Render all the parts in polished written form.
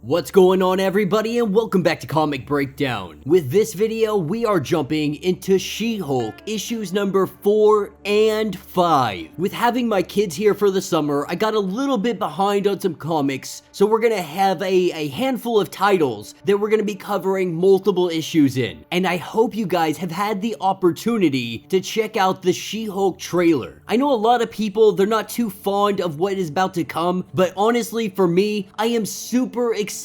What's going on, everybody, and welcome back to Comic Breakdown. With this video, we are jumping into She-Hulk issues number 4 and 5. With having my kids here for the summer, I got a little bit behind on some comics, so we're gonna have a handful of titles that we're gonna be covering multiple issues in. And I hope you guys have had the opportunity to check out the She-Hulk trailer. I know a lot of people, they're not too fond of what is about to come, but honestly, for me, I am super excited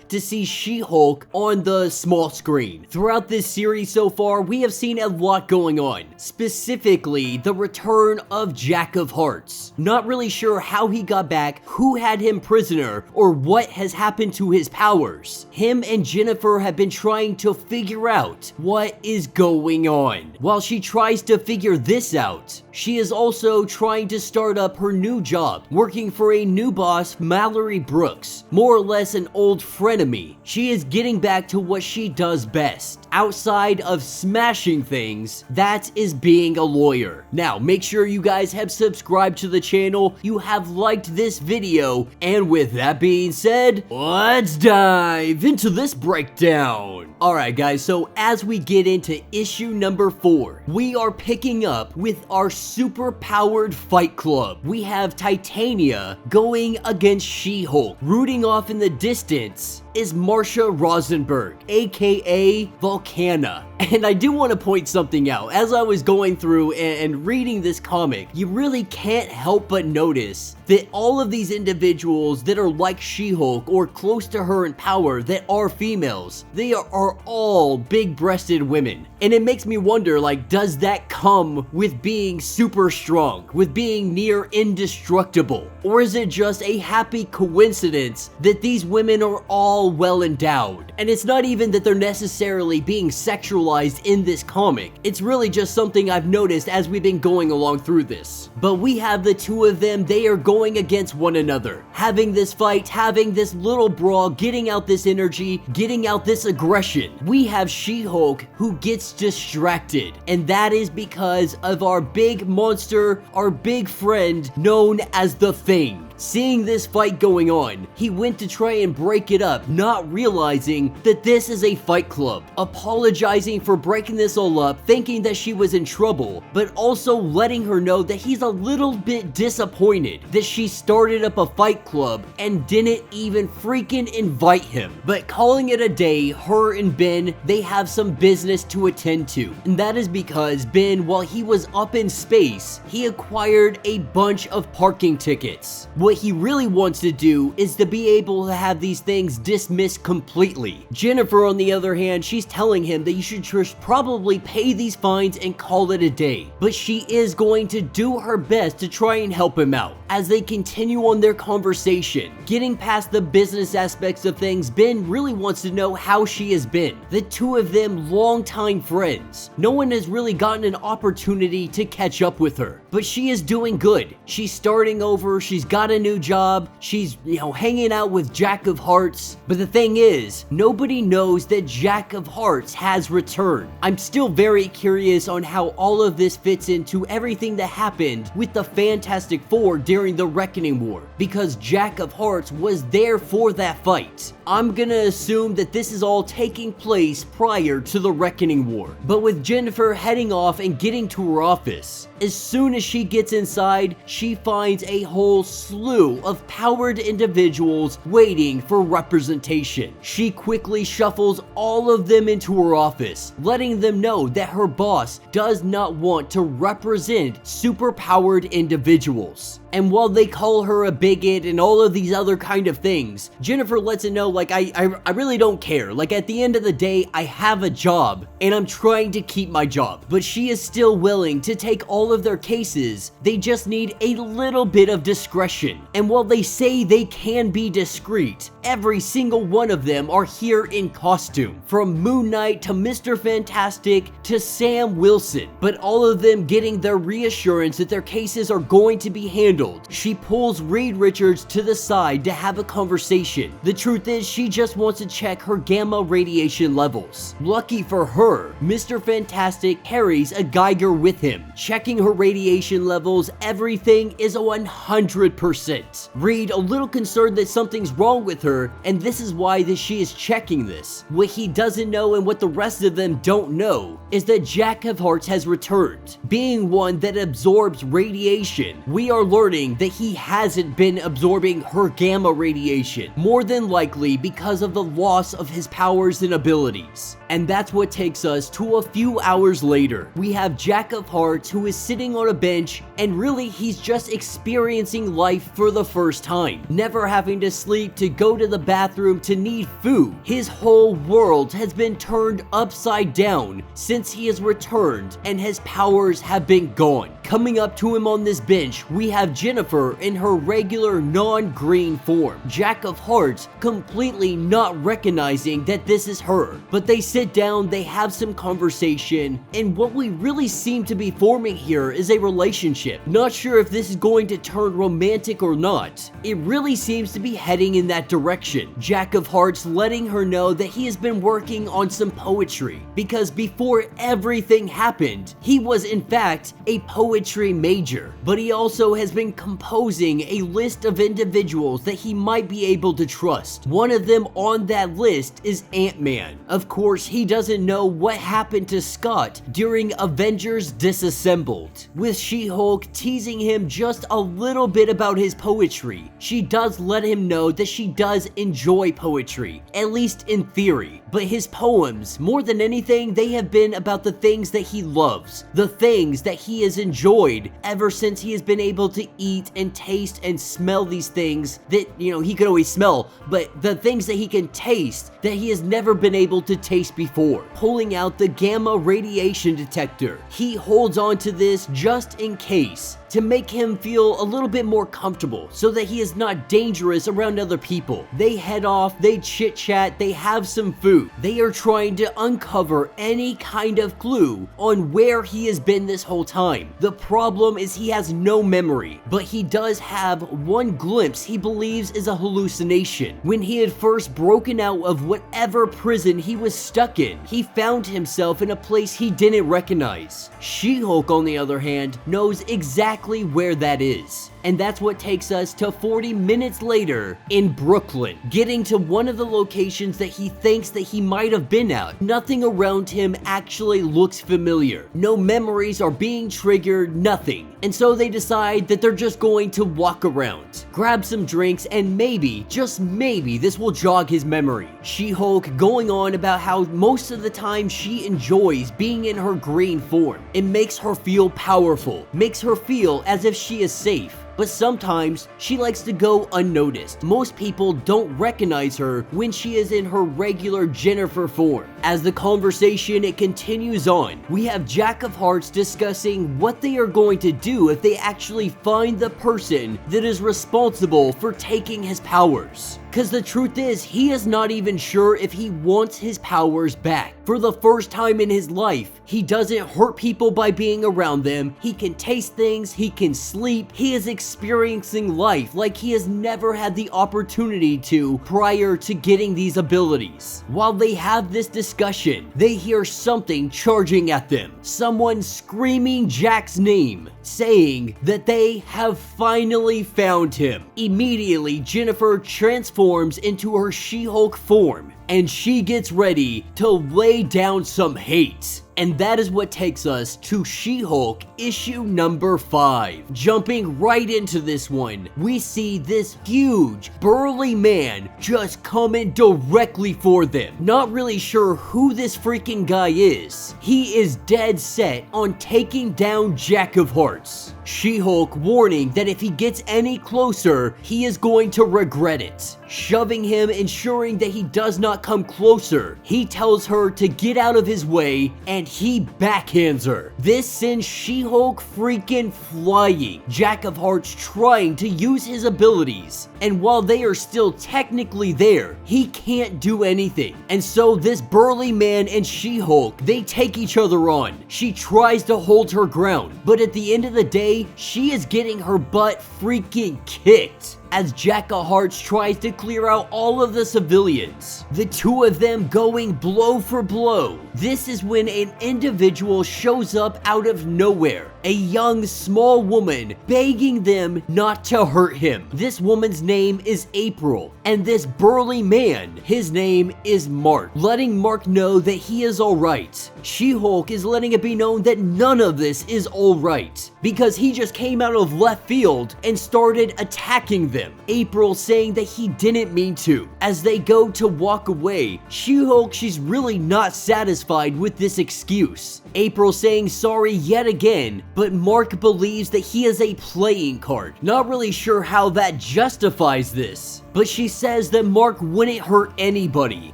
to see She-Hulk on the small screen. Throughout this series so far, we have seen a lot going on, specifically the return of Jack of Hearts. Not really sure how he got back, who had him prisoner, or what has happened to his powers. Him and Jennifer have been trying to figure out what is going on. While she tries to figure this out, she is also trying to start up her new job, working for a new boss, Mallory Brooks, more or less an old frenemy. She is getting back to what she does best, outside of smashing things, that is being a lawyer. Now, make sure you guys have subscribed to the channel, you have liked this video, and with that being said, let's dive into this breakdown. Alright guys, so as we get into issue number 4, we are picking up with our super powered fight club. We have Titania going against She-Hulk. Rooting off in the distance is Marsha Rosenberg, aka Volcana. And I do want to point something out. As I was going through and reading this comic, you really can't help but notice that all of these individuals that are like She-Hulk or close to her in power that are females, they are all big-breasted women. And it makes me wonder, like, does that come with being super strong, with being near indestructible? Or is it just a happy coincidence that these women are all well endowed? And it's not even that they're necessarily being sexualized in this comic. It's really just something I've noticed as we've been going along through this. But we have the two of them, they are going against one another, having this fight, having this little brawl, getting out this energy, getting out this aggression. We have She-Hulk who gets distracted, and that is because of our big monster, our big friend known as the Thing. Seeing this fight going on, he went to try and break it up, not realizing that this is a fight club. Apologizing for breaking this all up, thinking that she was in trouble, but also letting her know that he's a little bit disappointed that she started up a fight club and didn't even freaking invite him. But calling it a day, her and Ben, they have some business to attend to. And that is because Ben, while he was up in space, he acquired a bunch of parking tickets. What he really wants to do is to be able to have these things dismissed completely. Jennifer, on the other hand, she's telling him that you should just probably pay these fines and call it a day. But she is going to do her best to try and help him out. As they continue on their conversation, getting past the business aspects of things, Ben really wants to know how she has been. The two of them, longtime friends. No one has really gotten an opportunity to catch up with her, but she is doing good. She's starting over, she's got a new job, she's, hanging out with Jack of Hearts. But the thing is, nobody knows that Jack of Hearts has returned. I'm still very curious on how all of this fits into everything that happened with the Fantastic Four during the Reckoning War, because Jack of Hearts was there for that fight. I'm gonna assume that this is all taking place prior to the Reckoning War. But with Jennifer heading off and getting to her office, as soon as she gets inside, she finds a whole slew of powered individuals waiting for representation. She quickly shuffles all of them into her office, letting them know that her boss does not want to represent super-powered individuals. And while they call her a bigot and all of these other kind of things, Jennifer lets it know, like, I really don't care. Like, at the end of the day, I have a job, and I'm trying to keep my job. But she is still willing to take all of their cases. They just need a little bit of discretion. And while they say they can be discreet, every single one of them are here in costume. From Moon Knight to Mr. Fantastic to Sam Wilson. But all of them getting their reassurance that their cases are going to be handled. She pulls Reed Richards to the side to have a conversation. The truth is, she just wants to check her gamma radiation levels. Lucky for her, Mr. Fantastic carries a Geiger with him. Checking her radiation levels, everything is 100%. Reed, a little concerned that something's wrong with her, here, and this is why she is checking this. What he doesn't know and what the rest of them don't know is that Jack of Hearts has returned. Being one that absorbs radiation, we are learning that he hasn't been absorbing her gamma radiation, more than likely because of the loss of his powers and abilities. And that's what takes us to a few hours later. We have Jack of Hearts who is sitting on a bench, and really he's just experiencing life for the first time. Never having to sleep, to go to the bathroom, to need food. His whole world has been turned upside down since he has returned and his powers have been gone. Coming up to him on this bench, we have Jennifer in her regular non-green form. Jack of Hearts completely not recognizing that this is her. But they sit down, they have some conversation, and what we really seem to be forming here is a relationship. Not sure if this is going to turn romantic or not. It really seems to be heading in that direction. Jack of Hearts letting her know that he has been working on some poetry, because before everything happened, he was in fact a poetry major, but he also has been composing a list of individuals that he might be able to trust. One of them on that list is Ant-Man. Of course, he doesn't know what happened to Scott during Avengers Disassembled. With She-Hulk teasing him just a little bit about his poetry, she does let him know that she does enjoy poetry, at least in theory. But his poems, more than anything, they have been about the things that he loves, the things that he has enjoyed ever since he has been able to eat and taste and smell these things that, he could always smell, but the things that he can taste that he has never been able to taste before. Pulling out the gamma radiation detector, he holds on to this just in case, to make him feel a little bit more comfortable so that he is not dangerous around other people. They head off, they chit chat, they have some food. They are trying to uncover any kind of clue on where he has been this whole time. The problem is he has no memory, but he does have one glimpse he believes is a hallucination. When he had first broken out of whatever prison he was stuck in, he found himself in a place he didn't recognize. She-Hulk, on the other hand, knows exactly where that is. And that's what takes us to 40 minutes later in Brooklyn, getting to one of the locations that he thinks that he might have been at. Nothing around him actually looks familiar. No memories are being triggered, nothing. And so they decide that they're just going to walk around, grab some drinks, and maybe, just maybe, this will jog his memory. She-Hulk going on about how most of the time she enjoys being in her green form. It makes her feel powerful, makes her feel as if she is safe. But sometimes she likes to go unnoticed. Most people don't recognize her when she is in her regular Jennifer form. As the conversation continues on, we have Jack of Hearts discussing what they are going to do if they actually find the person that is responsible for taking his powers. Because the truth is, he is not even sure if he wants his powers back. For the first time in his life, he doesn't hurt people by being around them. He can taste things, he can sleep, he is experiencing life like he has never had the opportunity to prior to getting these abilities. While they have this discussion, they hear something charging at them. Someone screaming Jack's name, saying that they have finally found him. Immediately, Jennifer transforms into her She-Hulk form, and she gets ready to lay down some hate. And that is what takes us to She-Hulk issue number 5. Jumping right into this one, we see this huge, burly man just coming directly for them. Not really sure who this freaking guy is. He is dead set on taking down Jack of Hearts. She-Hulk warning that if he gets any closer, he is going to regret it. Shoving him, ensuring that he does not come closer. He tells her to get out of his way, and he backhands her. This sends She-Hulk freaking flying. Jack of Hearts trying to use his abilities, and while they are still technically there, he can't do anything. And so this burly man and She-Hulk, they take each other on. She tries to hold her ground, but at the end of the day, she is getting her butt freaking kicked. as Jack of Hearts tries to clear out all of the civilians, the two of them going blow for blow. This is when an individual shows up out of nowhere, a young small woman begging them not to hurt him. This woman's name is April, and this burly man, his name is Mark, letting Mark know that he is alright. She-Hulk is letting it be known that none of this is alright, because he just came out of left field and started attacking them. April saying that he didn't mean to. As they go to walk away, She-Hulk, she's really not satisfied with this excuse. April saying sorry yet again, but Mark believes that he is a playing card. Not really sure how that justifies this, but she says that Mark wouldn't hurt anybody.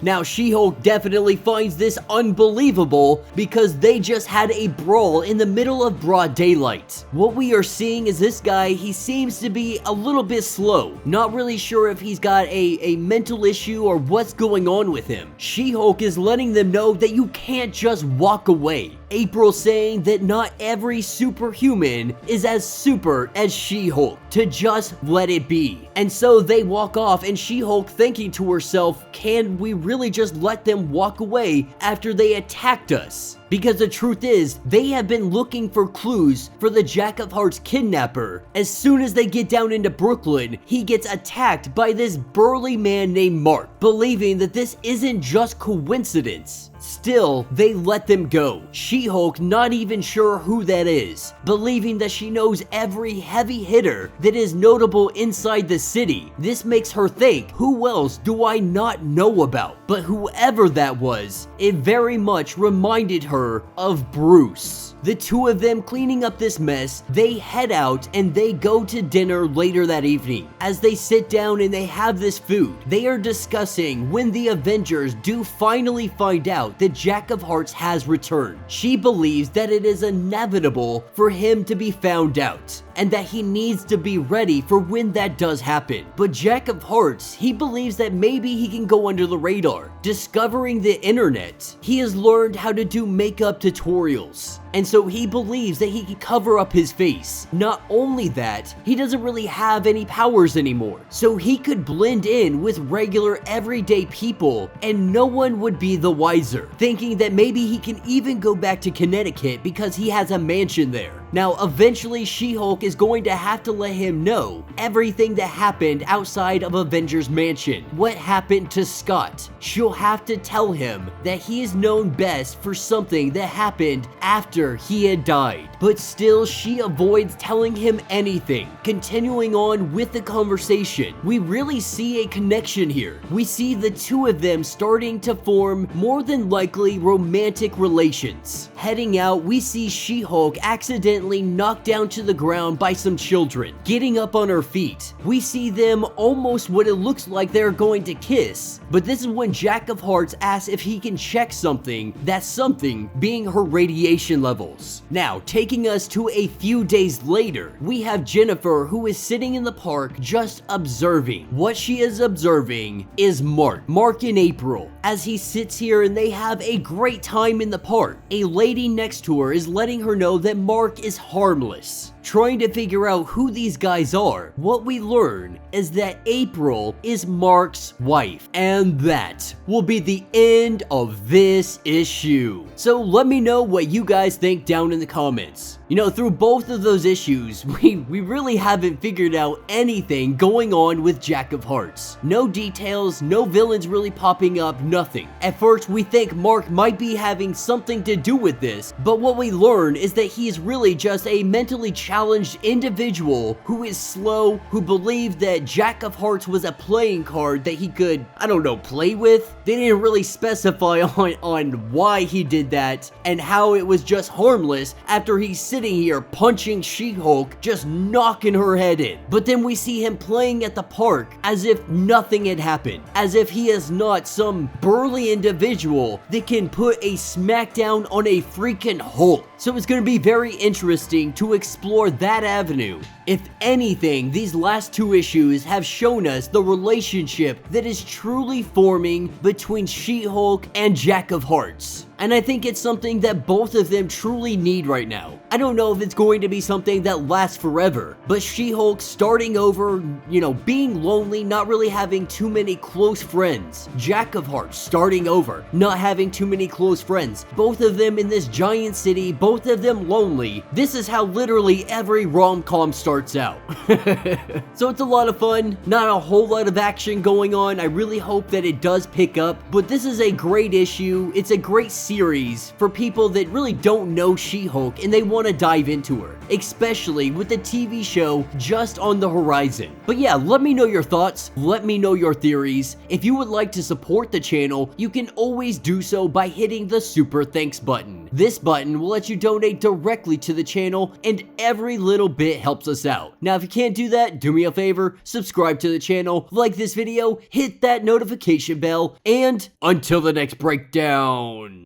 Now, She-Hulk definitely finds this unbelievable because they just had a brawl in the middle of broad daylight. What we are seeing is this guy, he seems to be a little bit slow. Not really sure if he's got a mental issue or what's going on with him. She-Hulk is letting them know that you can't just walk away. April saying that not every superhuman is as super as She-Hulk, to just let it be. And so they walk off, and She-Hulk thinking to herself, can we really just let them walk away after they attacked us? Because the truth is, they have been looking for clues for the Jack of Hearts kidnapper. As soon as they get down into Brooklyn, he gets attacked by this burly man named Mark, believing that this isn't just coincidence. Still, they let them go. She-Hulk not even sure who that is, believing that she knows every heavy hitter that is notable inside the city. This makes her think, who else do I not know about? But whoever that was, it very much reminded her of Bruce. The two of them cleaning up this mess, they head out and they go to dinner later that evening. As they sit down and they have this food, they are discussing when the Avengers do finally find out that Jack of Hearts has returned. She believes that it is inevitable for him to be found out, and that he needs to be ready for when that does happen. But Jack of Hearts, he believes that maybe he can go under the radar. Discovering the internet, he has learned how to do makeup tutorials, and so he believes that he can cover up his face. Not only that, he doesn't really have any powers anymore, so he could blend in with regular everyday people and no one would be the wiser, thinking that maybe he can even go back to Connecticut because he has a mansion there. Now, eventually, She-Hulk is going to have to let him know everything that happened outside of Avengers Mansion. What happened to Scott? She'll have to tell him that he is known best for something that happened after he had died. But still, she avoids telling him anything, continuing on with the conversation. We really see a connection here. We see the two of them starting to form more than likely romantic relations. Heading out, we see She-Hulk accidentally knocked down to the ground by some children. Getting up on her feet, we see them almost what it looks like they're going to kiss. But this is when Jack of Hearts asks if he can check something, that something being her radiation levels. Now, taking us to a few days later, we have Jennifer, who is sitting in the park just observing. What she is observing is Mark and April. As he sits here and they have a great time in the park, a lady next to her is letting her know that Mark is harmless. Trying to figure out who these guys are, what we learn is that April is Mark's wife. And that will be the end of this issue. So let me know what you guys think down in the comments. You know, through both of those issues, we really haven't figured out anything going on with Jack of Hearts. No details, no villains really popping up, nothing. At first, we think Mark might be having something to do with this, but what we learn is that he is really just a mentally challenged individual who is slow, who believed that Jack of Hearts was a playing card that he could, I don't know, play with. They didn't really specify on why he did that and how it was just harmless after he's sitting here punching She-Hulk, just knocking her head in. But then we see him playing at the park as if nothing had happened, as if he is not some burly individual that can put a smackdown on a freaking Hulk. So it's going to be very interesting to explore that avenue. If anything, these last two issues have shown us the relationship that is truly forming between She-Hulk and Jack of Hearts. And I think it's something that both of them truly need right now. I don't know if it's going to be something that lasts forever, but She-Hulk starting over, being lonely, not really having too many close friends. Jack of Hearts starting over, not having too many close friends. Both of them in this giant city, both of them lonely. This is how literally every rom-com starts out. So it's a lot of fun, not a whole lot of action going on. I really hope that it does pick up, but this is a great issue. It's a great series for people that really don't know She-Hulk and they want to dive into her, especially with the TV show just on the horizon. But yeah, let me know your thoughts, let me know your theories. If you would like to support the channel, you can always do so by hitting the super thanks button. This button will let you donate directly to the channel, and every little bit helps us out. Now, if you can't do that, do me a favor, subscribe to the channel, like this video, hit that notification bell, and until the next breakdown.